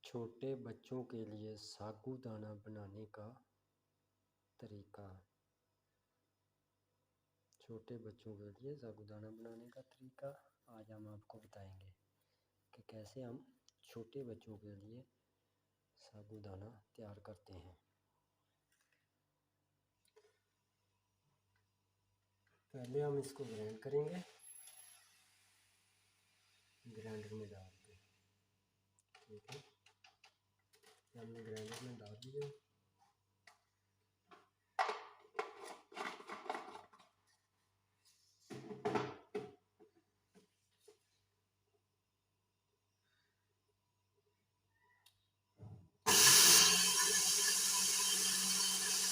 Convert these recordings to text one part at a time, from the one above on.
छोटे बच्चों के लिए साबूदाना बनाने का तरीका। छोटे बच्चों के लिए साबूदाना बनाने का तरीका आज हम आपको बताएंगे कि कैसे हम छोटे बच्चों के लिए साबूदाना तैयार करते हैं। पहले हम इसको ग्राइंड करेंगे, ग्राइंडर में डाल के। ठीक है, हमने ग्राइंडर में डाल दिया।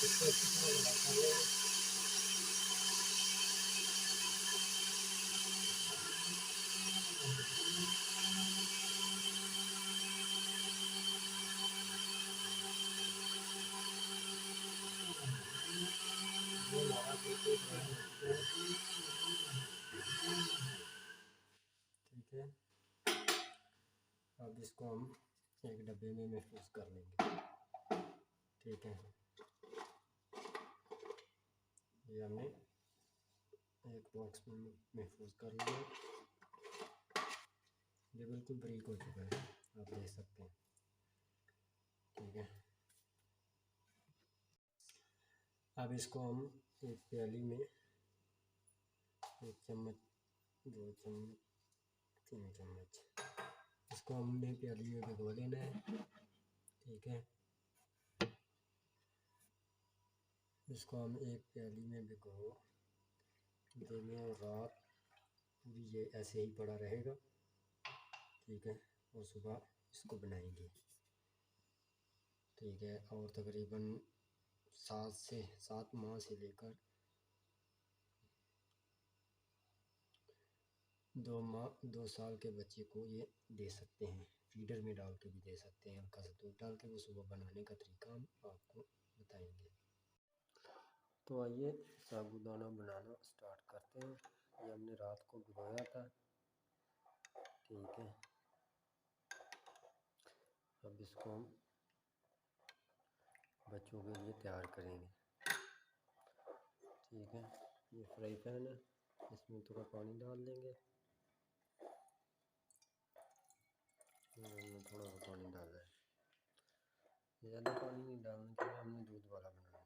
इसको अच्छी तरह मिला लेंगे। ठीक है, अब इसको हम एक डब्बे में महफूज कर लेंगे। ठीक है, ये हमने एक बॉक्स में महफूज कर लिया। ये बिल्कुल बारीक हो चुका है, आप देख सकते हैं। ठीक है, अब इसको हम एक प्याली में 1 चम्मच, 2 चम्मच, 3 चम्मच इसको हमने प्याली में भिगो लेना है। ठीक है, इसको हम एक प्याली में भिगो देंगे और रात पूरी ये ऐसे ही पड़ा रहेगा। ठीक है, और सुबह इसको बनाएंगे। ठीक है, और तकरीबन 7 माह से लेकर 2 साल के बच्चे को ये दे सकते हैं। फीडर में डाल के भी दे सकते हैं, हल्का सा दूध डाल के। वो सुबह बनाने का तरीका हम आपको बताएंगे। तो आइए साबूदाना बनाना स्टार्ट करते हैं। ये हमने रात को भिगोया था। ठीक है, अब इसको हम बच्चों के लिए तैयार करेंगे। ठीक है, ये फ्राई पैन है, इसमें थोड़ा पानी डाल देंगे। हमने थोड़ा सा पानी डाला है, ज़्यादा पानी नहीं डालना चाहिए, हमने दूध वाला बनाना है।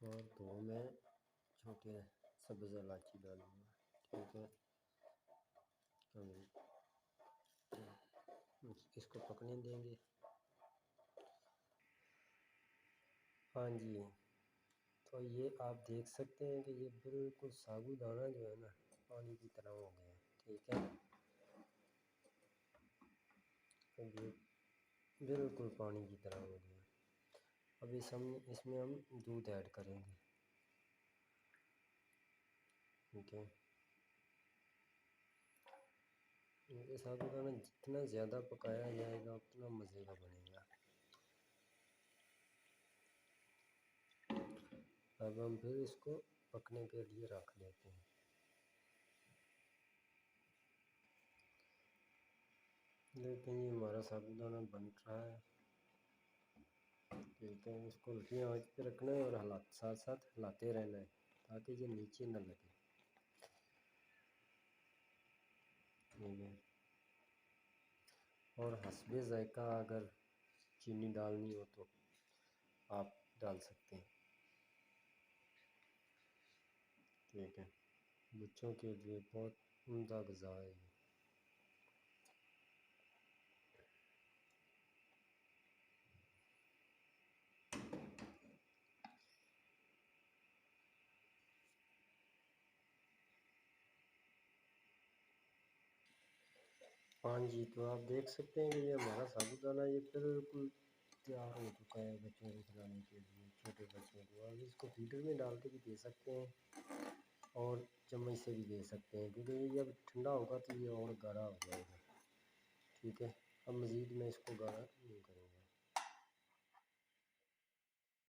और 2 मैं छोटे सब्ज़ इलायची डालूँगा। ठीक है, इसको पकने देंगे। हाँ जी, तो ये आप देख सकते हैं कि ये बिल्कुल साबूदाना जो है ना, पानी की तरह हो गया है। ठीक है, तो ये बिल्कुल पानी की तरह हो गया। अब इसमें हम दूध ऐड करेंगे। ठीक है, ये साबूदाना जितना ज़्यादा पकाया जाएगा उतना मज़े का बनेगा। अब हम फिर इसको पकने के लिए रख देते हैं। लेकिन ये हमारा साबूदाना बन रहा है। ठीक है, इसको हल्की आंच पे रखना है और साथ साथ हिलाते रहना है ताकि ये नीचे न लगे। ठीक है, और हस्बे ज़ायका अगर चीनी डालनी हो तो आप डाल सकते हैं। ठीक है, बच्चों के लिए बहुत उम्दा ग़िज़ा है ये। हाँ जी, तो आप देख सकते हैं कि ये हमारा साबूदाना ये बिल्कुल तैयार हो चुका है बच्चों को खिलाने के लिए। छोटे बच्चों को अब इसको फीडर में डाल के भी दे सकते हैं और चम्मच से भी दे सकते हैं, क्योंकि ये जब ठंडा होगा तो ये और गाढ़ा हो जाएगा। ठीक है, अब मज़ीद मैं इसको